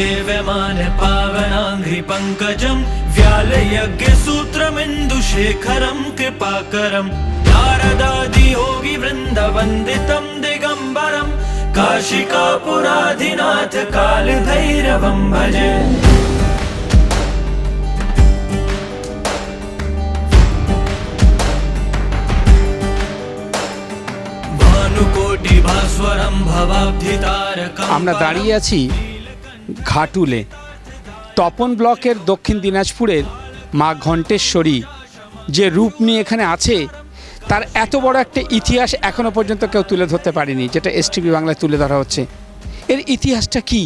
सेव्यमान पावनाङ्घ्रि पङ्कजं व्यालयज्ञसूत्रमिन्दुशेखरं कृपाकरं नारदादियोगी वृन्दवन्दितं दिगम्बरं काशिकापुराधिनाथ कालभैरवं भजे। আমরা দাঁড়িয়ে আছি ঘাটুলে, তপন ব্লকের দক্ষিণ দিনাজপুরের মা ঘণ্টেশ্বরী যে রূপ নিয়ে এখানে আছে তার এত বড় একটা ইতিহাস এখনো পর্যন্ত কেউ তুলে ধরতে পারেনি, যেটা এসটিভি বাংলায় তুলে ধরা হচ্ছে। এর ইতিহাসটা কি,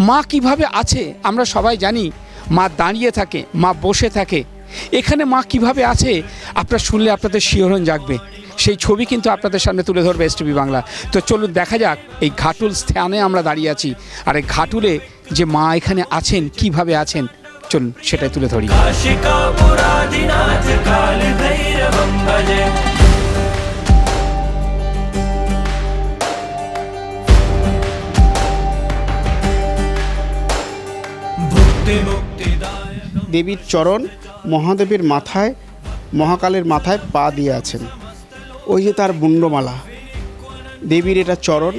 মা কিভাবে আছে আমরা সবাই জানি। মা দাঁড়িয়ে থাকে, মা বসে থাকে, এখানে মা কিভাবে আছে আপনারা শুনলে আপনাদের শিহরণ জাগবে। সেই ছবি কিন্তু আপনাদের সামনে তুলে ধরবে এসটিভি বাংলা। তো চলুন দেখা যাক এই ঘাটুল স্থানে আমরা দাঁড়িয়ে আছি, আর এই ঘাটুলে যে মা এখানে আছেন কিভাবে আছেন চলুন সেটাই তুলে ধরি। দেবীর চরণ মহাদেবের মাথায়, মহাকালের মাথায় পা দিয়ে আছেন। ওই যে তার মুন্ডমালা, দেবীর এটা চরণ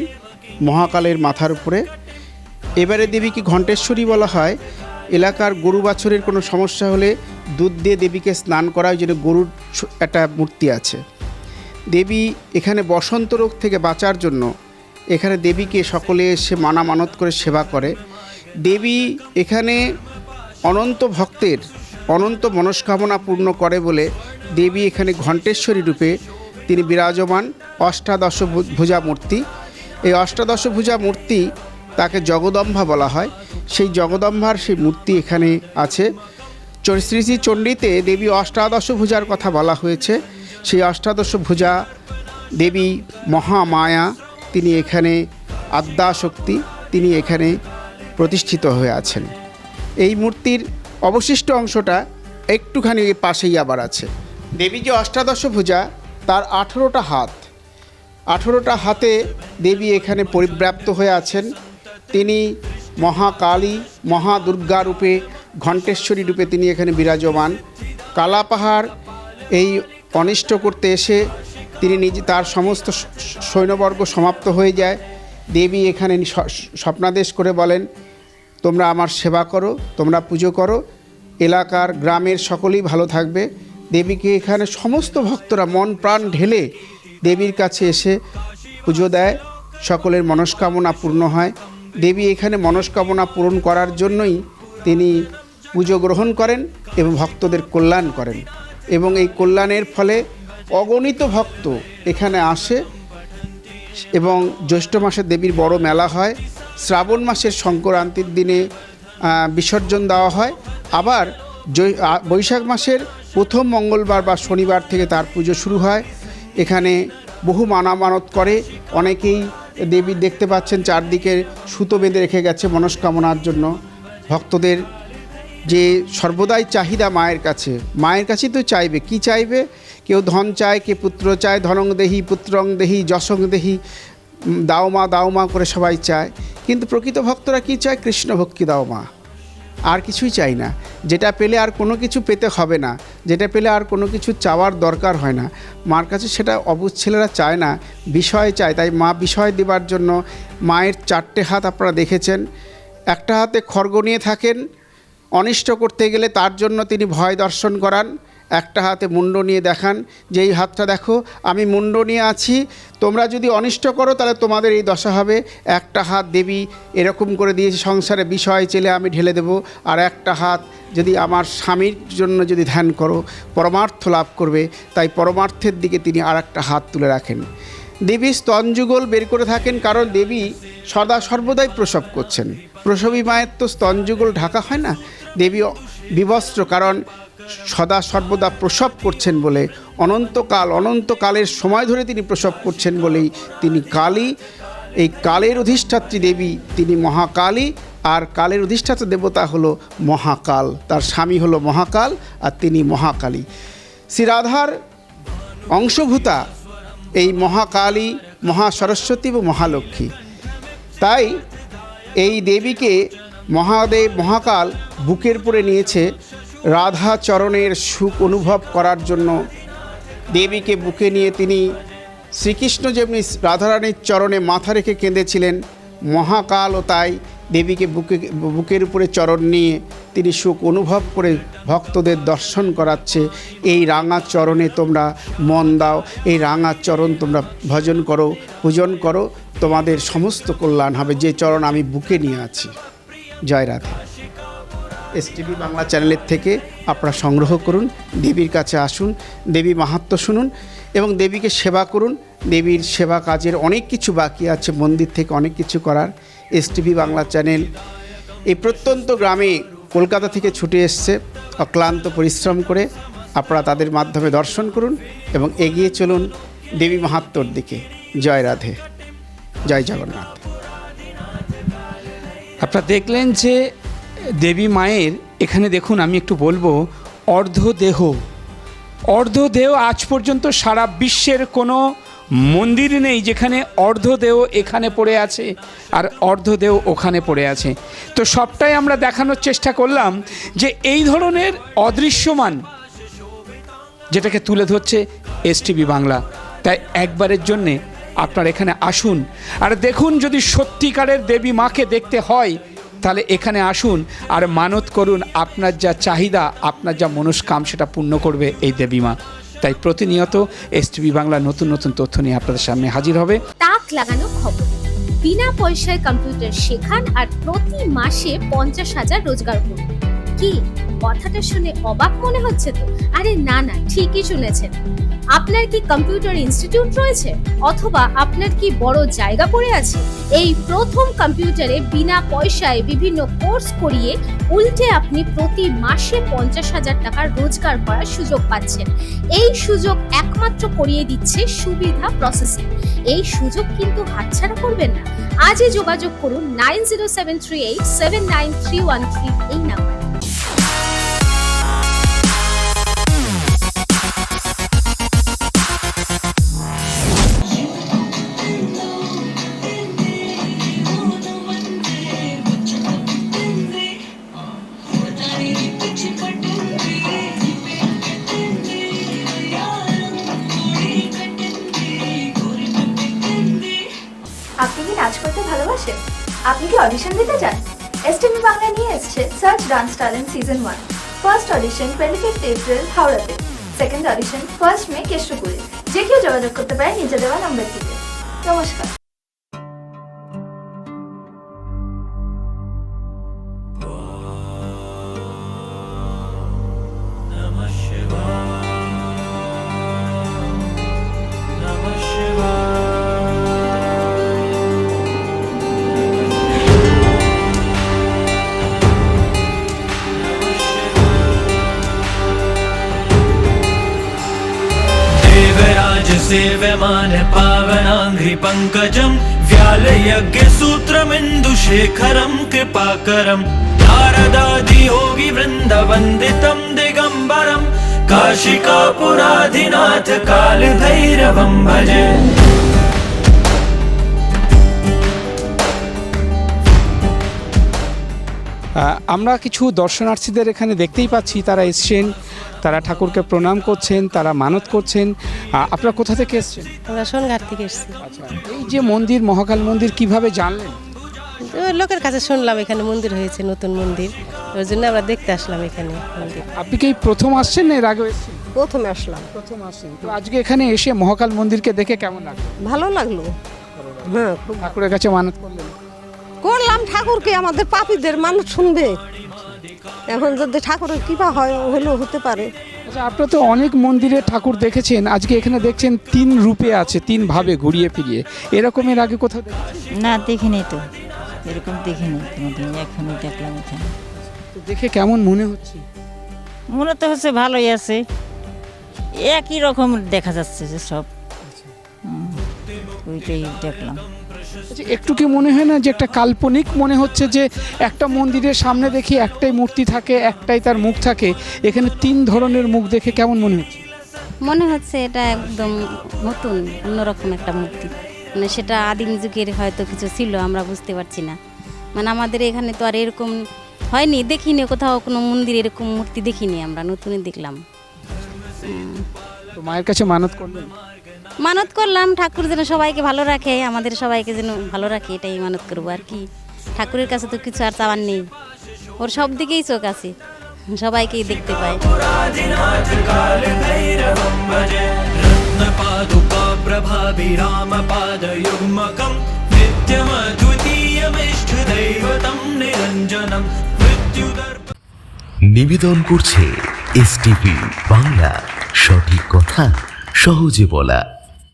মহাকালের মাথার উপরে। এবারে দেবীকে ঘণ্টেশ্বরী বলা হয়। এলাকার গরু বাছুরের কোনো সমস্যা হলে দুধ দিয়ে দেবীকে স্নান করা হয়, যেটা গরুর একটা মূর্তি আছে। দেবী এখানে বসন্ত রোগ থেকে বাঁচার জন্য এখানে দেবীকে সকলে এসে মানত করে সেবা করে। দেবী এখানে অনন্ত ভক্তের অনন্ত মনস্কামনা পূর্ণ করে বলে দেবী এখানে ঘণ্টেশ্বরী রূপে তিনি বিরাজমান। অষ্টাদশ ভুজা মূর্তি, এই অষ্টাদশ ভুজা মূর্তি তাকে জগদম্বা বলা হয়। সেই জগদম্বার সেই মূর্তি এখানে আছে। শ্রী শ্রী চণ্ডীতে দেবী অষ্টাদশ ভুজার কথা বলা হয়েছে। সেই অষ্টাদশ ভুজা দেবী মহামায়া, তিনি এখানে আদ্যাশক্তি, তিনি এখানে প্রতিষ্ঠিত হয়ে আছেন। এই মূর্তির অবশিষ্ট অংশটা একটুখানি পাশেই আবার আছে। দেবী যে অষ্টাদশ ভুজা তার 18টা হাত, 18টা হাতে দেবী এখানে পরিব্যাপ্ত হয়ে আছেন। তিনি মহাকালী, মহাদুর্গা রূপে, ঘণ্টেশ্বরী রূপে তিনি এখানে বিরাজমান। কালাপাহাড় এই অনিষ্ট করতে এসে তিনি নিজে তার সমস্ত সৈন্যবর্গ সমাপ্ত হয়ে যায়। দেবী এখানে স্বপ্নাদেশ করে বলেন, তোমরা আমার সেবা করো, তোমরা পুজো করো, এলাকার গ্রামের সকলেই ভালো থাকবে। দেবীকে এখানে সমস্ত ভক্তরা মন প্রাণ ঢেলে দেবীর কাছে এসে পুজো দেয়, সকলের মনস্কামনা পূর্ণ হয়। দেবী এখানে মনস্কামনা পূরণ করার জন্যই তিনি পুজো গ্রহণ করেন এবং ভক্তদের কল্যাণ করেন, এবং এই কল্যাণের ফলে অগণিত ভক্ত এখানে আসে। এবং জ্যৈষ্ঠ মাসে দেবীর বড় মেলা হয়, শ্রাবণ মাসের সংক্রান্তির দিনে বিসর্জন দেওয়া হয়, আবার বৈশাখ মাসের প্রথম মঙ্গলবার বা শনিবার থেকে তার পুজো শুরু হয়। এখানে বহু মানত করে, অনেকেই দেবী দেখতে পাচ্ছেন চারদিকে সুতো বেঁধে রেখে গেছে মনস্কামনার জন্য। ভক্তদের যে সর্বদাই চাহিদা মায়ের কাছেই তো চাইবে, কি চাইবে? কেউ ধন চায়, কে পুত্র চায়, ধনং দেহি পুত্রং দেহি যশং দেহি, দাও মা করে সবাই চায়। কিন্তু প্রকৃত ভক্তরা কি চায়? কৃষ্ণ ভক্তি দাও মা, আর কিছুই চাই না। যেটা পেলে আর কোনো কিছু পেতে হবে না, যেটা পেলে আর কোনো কিছু চাওয়ার দরকার হয় না। মার কাছে সেটা অবুঝ ছেলেরা চায় না, বিষয় চায়। তাই মা বিষয় দেবার জন্য মায়ের 4টে হাত আপনারা দেখেছেন। একটা হাতে খড়গ নিয়ে থাকেন, অনিষ্ট করতে গেলে তার জন্য তিনি ভয় দর্শন করান। একটা হাতে মুন্ড নিয়ে দেখান যে এই হাতটা দেখো, আমি মুন্ড নিয়ে আছি, তোমরা যদি অনিষ্ট করো তাহলে তোমাদের এই দশা হবে। একটা হাত দেবী এরকম করে দিয়েছে, সংসারে বিষয় চেলে আমি ঢেলে দেব। আর একটা হাত যদি আমার স্বামীর জন্য যদি ধ্যান করো, পরমার্থ লাভ করবে। তাই পরমার্থের দিকে তিনি আর একটা হাত তুলে রাখেন। দেবী স্তনযুগল বের করে থাকেন, কারণ দেবী সদা সর্বদাই প্রসব করছেন। প্রসবী মায়ের তো স্তনযুগল ঢাকা হয় না, দেবী বিবস্ত্র, কারণ সদা সর্বদা প্রসব করছেন বলে। অনন্তকালের সময় ধরে তিনি প্রসব করছেন বলেই তিনি কালী। এই কালের অধিষ্ঠাত্রী দেবী তিনি মহাকালী, আর কালের অধিষ্ঠাতা দেবতা হলো মহাকাল। তার স্বামী হলো মহাকাল আর তিনি মহাকালী। শ্রীরাধার অংশভূতা এই মহাকালী, মহাসরস্বতী ও মহালক্ষ্মী। তাই এই দেবীকে মহাকাল বুকের উপরে নিয়েছে রাধা চরণের সুখ অনুভব করার জন্য। দেবীকে বুকে নিয়ে তিনি শ্রীকৃষ্ণ যেমনি রাধারানীর চরণে মাথা রেখে কেঁদেছিলেন, মহাকালও তাই দেবীকে বুকের উপরে চরণ নিয়ে তিনি সুখ অনুভব করে ভক্তদের দর্শন করাচ্ছে। এই রাঙা চরণে তোমরা মন দাও, এই রাঙা চরণ তোমরা ভজন করো, পূজন করো, তোমাদের সমস্ত কল্যাণ হবে, যে চরণ আমি বুকে নিয়ে আছি। জয় রাধা। এসটিভি বাংলা চ্যানেলের থেকে আপনারা সংগ্রহ করুন, দেবীর কাছে আসুন, দেবী মাহাত্ম্য শুনুন এবং দেবীকে সেবা করুন। দেবীর সেবা কাজের অনেক কিছু বাকি আছে, মন্দির থেকে অনেক কিছু করার। এসটিভি বাংলা চ্যানেল এই প্রত্যন্ত গ্রামে কলকাতা থেকে ছুটে এসছে অক্লান্ত পরিশ্রম করে। আপনারা তাদের মাধ্যমে দর্শন করুন এবং এগিয়ে চলুন দেবী মাহাত্ম্যর দিকে। জয় রাধে, জয় জগন্নাথ। আপনারা দেখলেন যে দেবী মায়ের এখানে দেখুন, আমি একটু বলবো, অর্ধদেহ আজ পর্যন্ত সারা বিশ্বের কোনো মন্দির নেই যেখানে অর্ধদেহ এখানে পড়ে আছে আর অর্ধদেহ ওখানে পড়ে আছে। তো সবটাই আমরা দেখানোর চেষ্টা করলাম যে এই ধরনের অদৃশ্যমান যেটাকে তুলে ধরছে এসটিভি বাংলা। তাই একবারের জন্যে আপনার এখানে আসুন আর দেখুন, যদি সত্যিকারের দেবী মাকে দেখতে হয় তাহলে এখানে আসুন আর মানত করুন, আপনার যা চাহিদা, আপনার যা মনস্কাম সেটা পূর্ণ করবে এই দেবী মা। তাই প্রতিনিয়ত এসটিভি বাংলা নতুন নতুন তথ্য নিয়ে আপনাদের সামনে হাজির হবে। তাক লাগানো খবর, বিনা পয়সায় কম্পিউটার শেখান আর প্রতি মাসে 50,000 রোজগার করুন। কি কথাটা শুনে অবাক মনে হচ্ছে তো? আরে না, ঠিকই শুনেছেন। আপনার কি কম্পিউটার ইনস্টিটিউট রয়েছে অথবা আপনার কি বড় জায়গা পড়ে আছে? এই প্রথম কম্পিউটারে বিনা পয়সায় বিভিন্ন কোর্স করিয়ে উল্টে আপনি প্রতি মাসে 50,000 টাকা রোজগার করার সুযোগ পাচ্ছেন। এই সুযোগ একমাত্র করিয়ে দিচ্ছে সুবিধা প্রসেসিং। এই সুযোগ কিন্তু হাতছাড়া করবেন না। আজই যোগাযোগ করুন 9073879313 এই নাম্বার। আপনি কি নাচ করতে ভালোবাসেন? আপনি কি অডিশন দিতে চান? এসটিভি বাংলা নিয়ে এসেছে search dance talent season 1। First audition 25 April হাওড়াতে, সেকেন্ড অডিশন 1 মে কেষ্টপুরে। যে কেউ যোগাযোগ করতে পারে নিচে দেওয়া নাম্বারটিতে। নমস্কার। सेव्यमान पावनाङ्घ्रि पङ्कजं व्यालयज्ञसूत्रमिन्दुशेखरं कृपाकरं नारदादियोगिवृन्दवन्दितं दिगम्बरं काशिकापुराधिनाथ कालभैरवं भजे। আমরা কিছু দর্শনার্থীদের এখানে দেখতেই পাচ্ছি, তারা এসছেন, তারা ঠাকুরকে প্রণাম করছেন, তারা মানত করছেন। আপনারা কোথা থেকে এসছেন? আমরা সোনঘাট থেকে এসেছি। আচ্ছা, এই যে মন্দির, মহাকাল মন্দির কিভাবে জানলেন? লোকের কাছে শুনলাম এখানে মন্দির হয়েছে, নতুন মন্দির, ওই জন্য আমরা দেখতে আসলাম এখানে মন্দির। আপনি কি প্রথম আসছেন না এর আগে এসেছেন? প্রথমে আসলাম। প্রথম আসছেন। তো আজকে এখানে এসে মহাকাল মন্দিরকে দেখে কেমন লাগলো? ভালো লাগলো। হ্যাঁ, খুব ঠাকুরের কাছে মানত করলেন? করলাম। ঠাকুরকে আমাদের পাপীদের মানুষ শুনবে, এখন যদি ঠাকুরের কৃপা হয় হলেও হতে পারে। আচ্ছা, আপনারা তো অনেক মন্দিরে ঠাকুর দেখেছেন, আজকে এখানে দেখছেন 3 রূপে আছে, 3 ভাবে ঘুরিয়ে ফিরিয়ে। এরকম এর আগে কোথাও দেখেছেন? না, দেখিনি তো, এরকম দেখিনি কোনোদিন, এখনই দেখলাম এখানে। তো দেখে কেমন মনে হচ্ছে? মনে তো হচ্ছে ভালোই আছে, একই রকম দেখা যাচ্ছে যে সব, ওইটাই দেখলাম। আচ্ছা, একটু কি মনে হয় না যে একটা কাল্পনিক মনে হচ্ছে যে একটা মন্দিরের সামনে দেখি একটাই মূর্তি থাকে, একটাই তার মুখ থাকে, এখানে 3 ধরনের মুখ দেখে কেমন মনে হচ্ছে? মনে হচ্ছে এটা একদম নতুন, অন্যরকম একটা মূর্তি, মানে সেটা আদিম যুগের হয়তো কিছু ছিল, আমরা বুঝতে পারছি না। মানে আমাদের এখানে তো আর এরকম হয়নি, দেখিনি কোথাও কোনো মন্দির এরকম মূর্তি দেখিনি, আমরা নতুনই দেখলাম। তো মায়ের কাছে মানত করলেন? মানত করলাম ঠাকুর যেন সবাইকে ভালো রাখে, আমাদের সবাইকে যেন ভালো রাখে, এটাই মানত করবো আর কি। ঠাকুরের কাছে তো কিছু আর চাওয়ার নেই, ওর সব দিকেই চোখ আছে, সবাইকেই দেখতে পায়। आदिनाथ काल भैरवं भजे रत्नपादुका प्रभाभिरामपादयुग्मकं नित्यमद्वितीयमिष्टदैवतं निरञ्जनं मृत्युदर्प। নিবেদন করছে এসটিভি বাংলা, সঠিক কথা সহজে বলা।